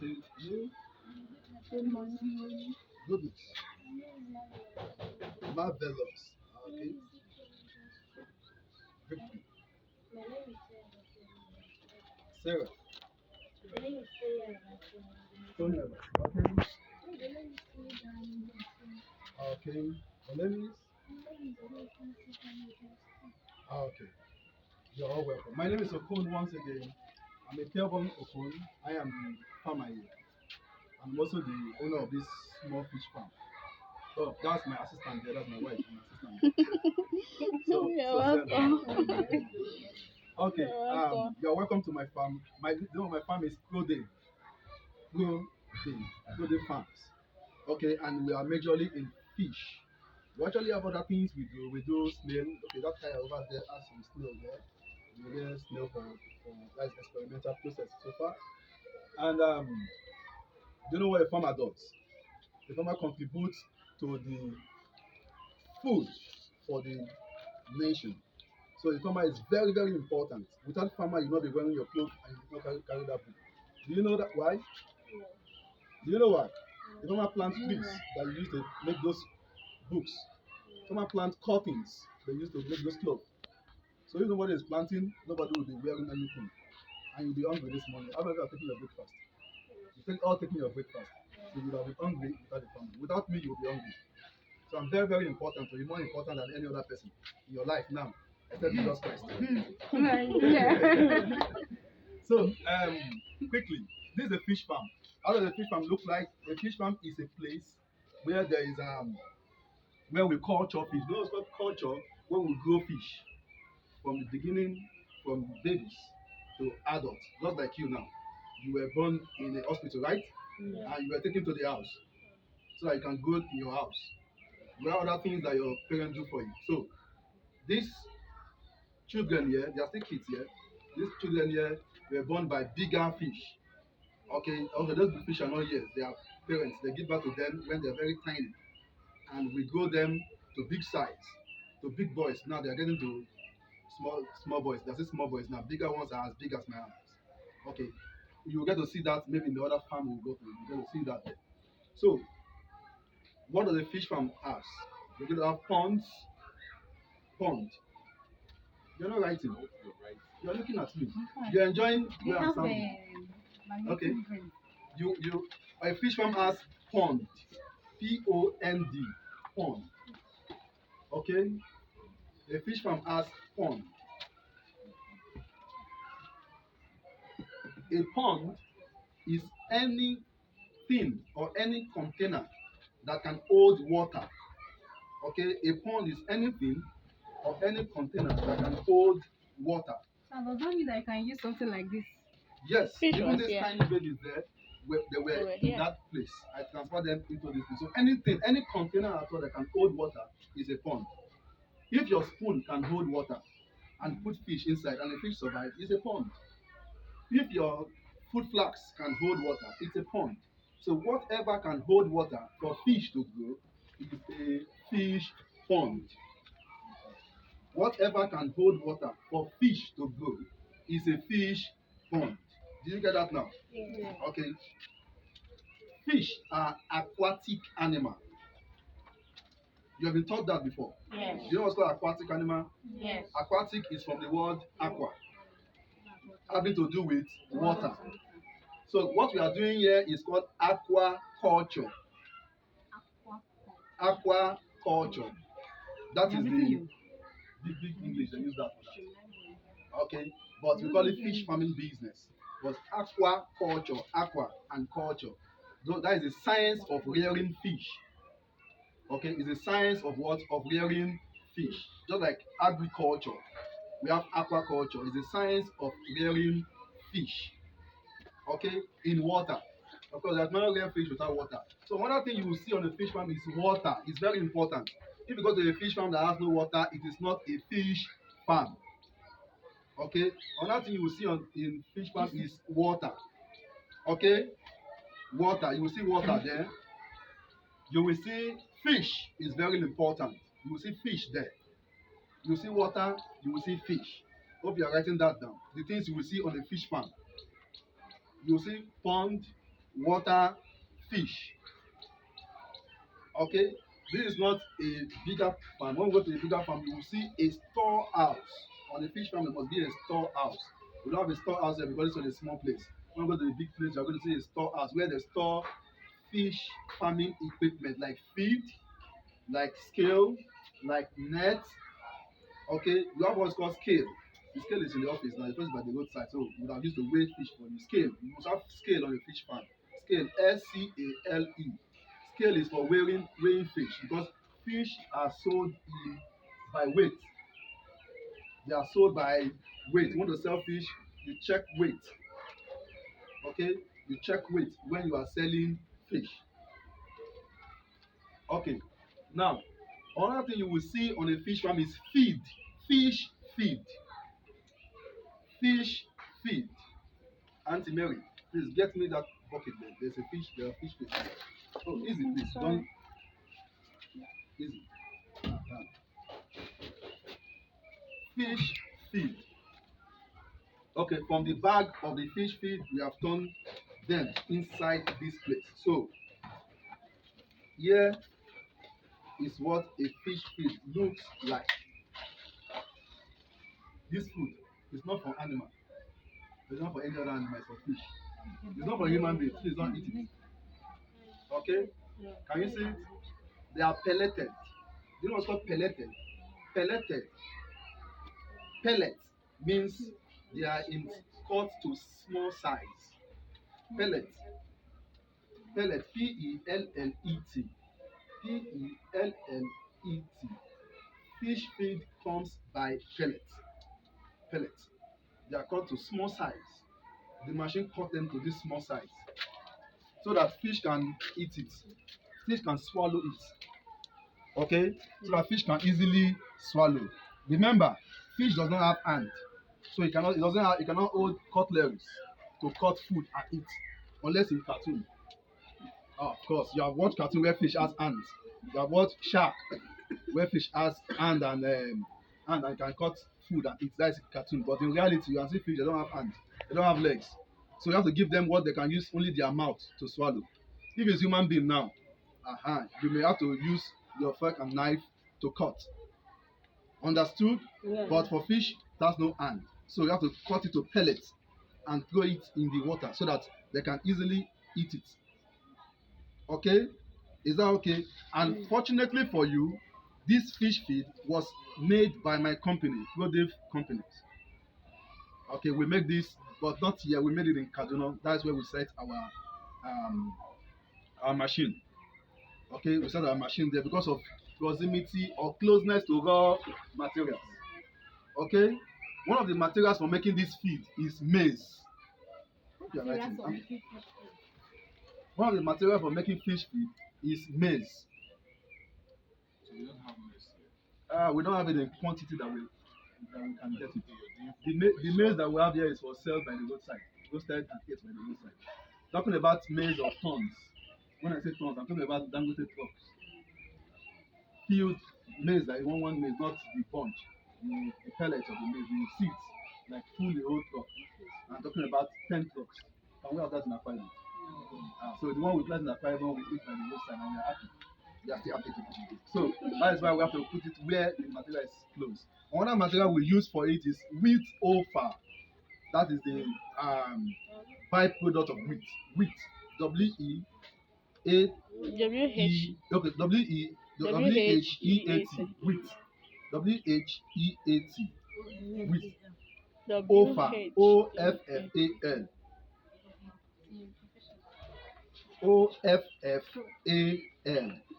to you. Good morning. Goodness. Marvelous. Okay. Victory. My name is Sarah. My name is Sonia. Okay. Okay. My name is. Okay. You're all welcome. My name is Okon once again. I'm a Kelvin Okon. I am the farmer here. I'm also the owner of this small fish farm. Oh, that's my assistant there. That's my wife, my assistant. You're welcome. Okay. You're welcome. You're welcome to my farm. My the name of my farm is Clothing. Clothing Farms. Okay, and we are majorly in fish. We actually have other things we do. We do snail. Okay, that guy over there has some snail there. We get snail for that's experimental process so far. And do you know what a farmer does? The farmer contributes to the food for the nation. So the farmer is very, very important. Without farmer, you'll not be wearing your clothes and you will not carry that book. Do you know that why? Do you know why? The farmer plants trees that you use to make those books. Farmer plant curtains they use to make those clothes. So if nobody is planting, nobody will be wearing anything. And you'll be hungry this morning. How about you are taking your breakfast? You take all taking your breakfast. So you will be hungry without the farmer. Without me, you will be hungry. So I'm very, very important to you, more important than any other person in your life now, except Jesus Christ. So, quickly, this is a fish farm. How does a fish farm look like? A fish farm is a place where there is where we culture fish. You know what's called culture? Where we grow fish from the beginning, from babies to adults, just like you now. You were born in a hospital, right? Yeah. And you were taken to the house so that you can grow in your house. There are other things that your parents do for you. So, these children here, they are still kids here. These children here were born by bigger fish. Okay, also those big fish are not yet. They are parents. They give birth to them when they are very tiny, and we grow them to big size, to big boys. Now they are getting to small boys. That's small boys now. Bigger ones are as big as my arms. Okay, you will get to see that maybe in the other farm we will go to. You get to see that there. So, what does a fish farm have? We're going to have ponds. Pond. You're not writing. You're looking at me. You're enjoying where I'm sounding. Okay. You a fish farm has pond. P-O-N-D. Pond. Okay. A fish farm has pond. A pond is anything or any container that can hold water. Okay. A pond is anything or any container that can hold water. So does that mean that I can use something like this? Yes, Fish even was these here. tiny babies there, they were They were in here. that place. I transferred them into this place. So anything, any container at all that can hold water is a pond. If your spoon can hold water and put fish inside and the fish survive, it's a pond. If your food flask can hold water, it's a pond. So whatever can hold water for fish to grow is a fish pond. Whatever can hold water for fish to grow is a fish pond. Did you get that now? Yeah. Okay. Fish are aquatic animal. You have been taught that before. Yes. You know what's called aquatic animal? Yes. Aquatic is from the word aqua, having to do with water. So what we are doing here is called aquaculture. Aquaculture. That is the big English they use that for that. Okay, but we call it fish farming business. But aquaculture, aqua and culture. So that is the science of rearing fish. Okay, it's a science of what? Of rearing fish. Just like agriculture, we have aquaculture. It's a science of rearing fish. Okay, in water. Of course, there's no real fish without water. So another thing you will see on a fish farm is water. It's very important. If you go to a fish farm that has no water, it is not a fish farm. Okay, another thing you will see in fish farm is water. Okay, water. You will see water there. You will see fish is very important. You will see fish there. You will see water, you will see fish. Hope you are writing that down. The things you will see on a fish farm. You will see pond, water fish. Okay, this is not a bigger farm. When we go to a bigger farm, you will see a storehouse. On a fish farm, there must be a storehouse. We don't have a storehouse here because it's on a small place. When we go to a big place, you're going to see a storehouse where they store fish farming equipment like feed, like scale, like net. Okay, we have what's called scale. The scale is in the office now, the place is by the roadside. So we would have used to weigh fish for you. Scale. You must have scale on a fish farm. Scale, SCALE. Scale is for weighing fish because fish are sold by weight. They are sold by weight. You want to sell fish, you check weight. Okay, you check weight when you are selling fish. Okay, now another thing you will see on a fish farm is feed. Fish feed. Fish feed. Auntie Mary, please get me that bucket there. There's a fish, there are fish feed. Oh, easy, please. Don't easy. Fish feed. Okay, from the bag of the fish feed, we have turned them inside this place. So here is what a fish feed looks like. This food is not for animal. It's not for any other animal, it's for fish. It's not for human beings. Please don't eat it. Okay? Can you see it? They are pelleted. Do you know what's called pelleted? Pelleted. Pellet means they are in cut to small size. Pellet. Pellet. Pellet. Pellet. Fish feed comes by pellet. Pellet. They are cut to small size. The machine cut them to this small size so that fish can eat it. Fish can swallow it. Okay? So that fish can easily swallow. Remember, fish does not have hand. So it cannot hold cutleries to cut food and eat unless in cartoon. Of course, you have watched cartoon where fish has hands. You have watched shark where fish has hand and can cut food and eat. That is cartoon. But in reality, you can see fish, they don't have hands. They don't have legs. So you have to give them what they can use only their mouth to swallow. If it's human being now, you may have to use your fork and knife to cut. Understood? Yeah. But for fish, that's no hand. So you have to cut it to pellets and throw it in the water so that they can easily eat it. Okay? Is that okay? And fortunately for you, this fish feed was made by my company, Rodave Companies. Okay, we make this, but not here. We made it in Kaduna. That's where we set our machine. Okay, we set our machine there because of proximity or closeness to raw materials. Okay, one of the materials for making this feed is maize. One of the materials for making fish feed is maize. So we don't have maize. We don't have it in quantity that we can get it. The maize that we have here is for sale by the roadside, roasted and ate by the roadside. Talking about maize of tons. When I say tons, I'm talking about Dangote trucks. Field maize, like one maize, not the bunch, the pellet of the maize, the seeds, like full the whole truck. I'm talking about 10 trucks. Can we have that in our file? So the one we plant in our file, we eat by the roadside, and we are happy. They are still happy. So that is why we have to put it where the material is close. Another material we use for it is wheat offer. That is the byproduct of wheat. Wheat. W-E-A-E. Okay, W-E-H-E-A-T. Wheat. W-H-E-A-T. Wheat. Offer. O-F-F-A-L. O-F-F-A-L.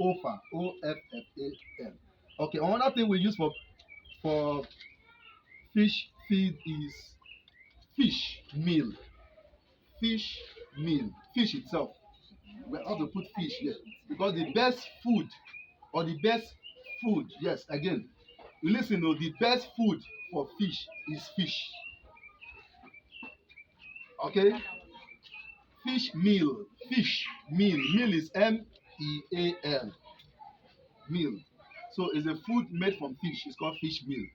Offer. O-F-F-A-L. Okay, another thing we use for fish feed is fish meal. Fish meal. Fish itself. We have to put fish here because the best food yes, again, listen, the best food for fish is fish. Okay? Fish meal. Fish meal. Meal is M-E-A-L. Meal. So it's a food made from fish. It's called fish meal.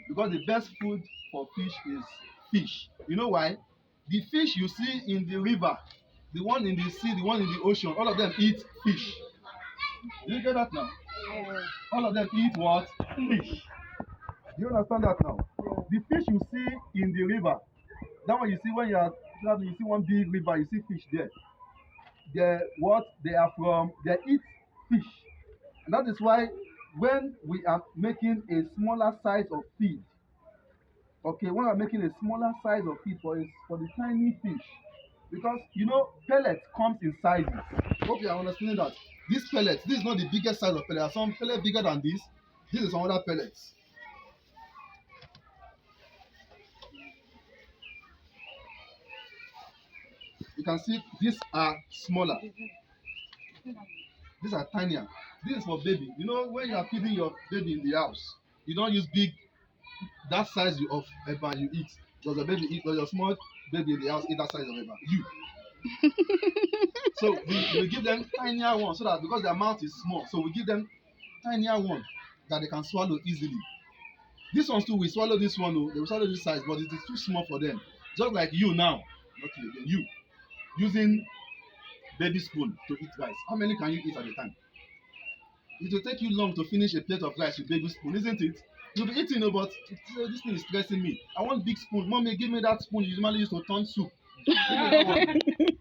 Because the best food for fish is fish. You know why? The fish you see in the river the one in the sea, the one in the ocean, all of them eat fish. Do you get that now? All of them eat what? Fish. Do you understand that now? The fish you see in the river, that one you see when you are traveling, you see one big river, you see fish there. They are from, they eat fish. And that is why when we are making a smaller size of feed, okay, when we are making a smaller size of feed for the tiny fish, because you know pellet comes in sizes. Hope you are understanding that. This pellet, this is not the biggest size of pellet. There are some pellet bigger than this. This is some other pellets. You can see these are smaller. These are tinier. This is for baby. You know, when you are feeding your baby in the house, you don't use big, that size of eba you eat. Does your baby eat, does your small baby in the house eat that size of eba? You. So we give them tinier ones so that because their mouth is small, so we give them tinier one that they can swallow easily. These ones too, we swallow this one, they will swallow this size, but it is too small for them. Just like you now, not you again, you using baby spoon to eat rice. How many can you eat at a time? It will take you long to finish a plate of rice with baby spoon, isn't it? You'll be eating, but this thing is stressing me. I want big spoon. Mommy, give me that spoon you usually use to turn soup.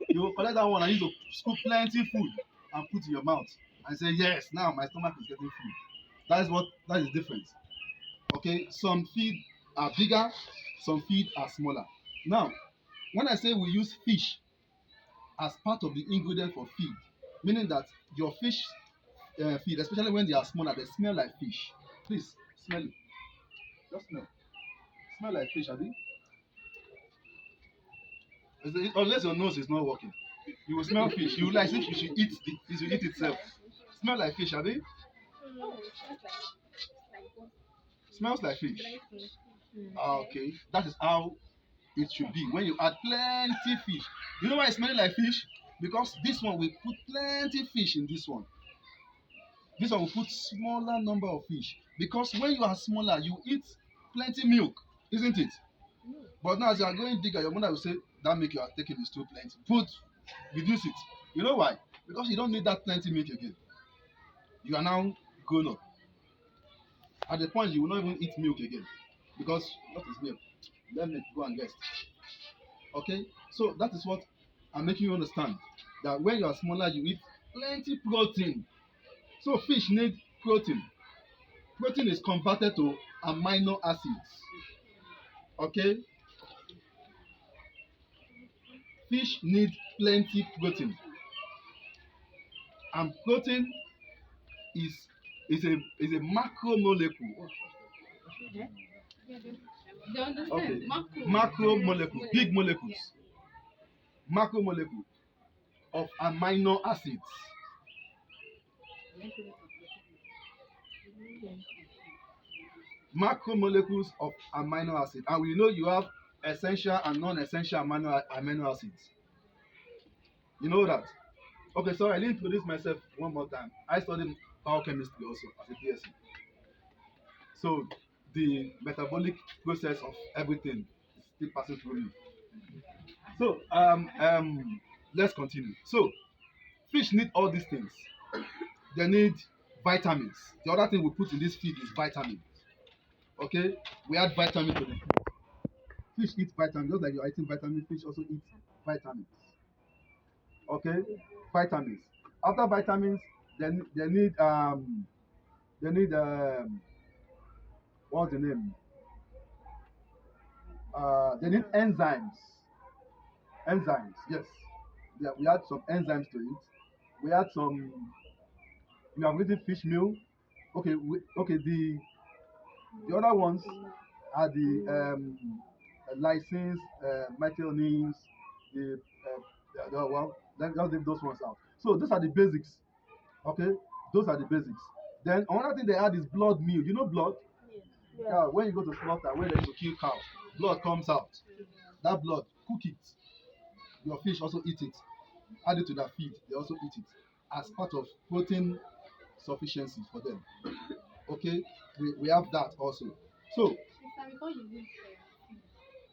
You will collect that one and use to scoop plenty food and put in your mouth and say, yes, now my stomach is getting full. That is different. Okay, some feed are bigger, some feed are smaller. Now, when I say we use fish as part of the ingredient for feed, meaning that your fish feed, especially when they are smaller, they smell like fish. Please smell it. Just smell. Smell like fish, Abi. Unless your nose is not working, you will smell fish. You will like if you should eat it should eat itself. Smell like fish, Abi. Smells like fish. Okay, that is how it should be when you add plenty fish. You know why it's smelling like fish? Because this one will put plenty fish in this one. This one will put smaller number of fish. Because when you are smaller, you eat plenty milk, isn't it? But now as you are going bigger, your mother will say, that milk you are taking is too plenty. Reduce it. You know why? Because you don't need that plenty milk again. You are now grown up. At the point you will not even eat milk again. Because what is milk? Let me go and rest. Okay? So that is what I'm making you understand. That when you are smaller, you eat plenty protein. So fish need protein. Protein is converted to amino acids. Okay? Fish need plenty protein. And protein is a macromolecule. They understand. Okay. Macromolecule, big molecules. Macromolecule of amino acids. Macromolecules of amino acids. And we know you have essential and non-essential amino acids. You know that? Okay, so I didn't introduce myself one more time. I studied biochemistry also as a BSc. So the metabolic process of everything is still passing through me. So let's continue. So fish need all these things. They need vitamins. The other thing we put in this feed is vitamins. Okay, we add vitamin to the feed. Fish eat vitamins, just like you're eating vitamins. Fish also eat vitamins. Okay, vitamins. After vitamins, they need what's the name? They need enzymes. Enzymes, yes. Yeah, we add some enzymes to it. We add some. We have written fish meal. Okay, okay. The other ones are the lysines, methionines, well, let's leave those ones out. So those are the basics. Okay, those are the basics. Then another thing they add is blood meal. You know blood? Yeah. When you go to slaughter, when they used to kill cows, blood comes out. That blood, cook it. Your fish also eat it. Add it to their feed. They also eat it as part of protein sufficiency for them. Okay, we have that also. So, Sister, before you leave,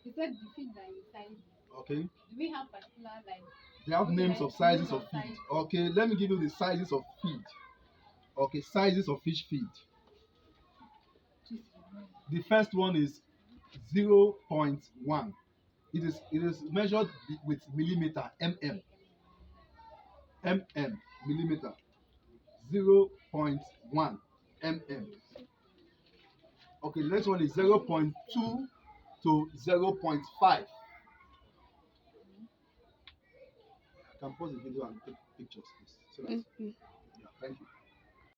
you said the feed that you signed. okay, Do we have particular like They have names of sizes of feed. Okay, let me give you the sizes of feed. Okay, sizes of fish feed. The first one is 0.1. It is measured with millimeter, millimeter. 0.1 mm. Okay, the next one is 0.2 to 0.5. You can pause the video and take pictures, please. So that, Okay. yeah, thank you.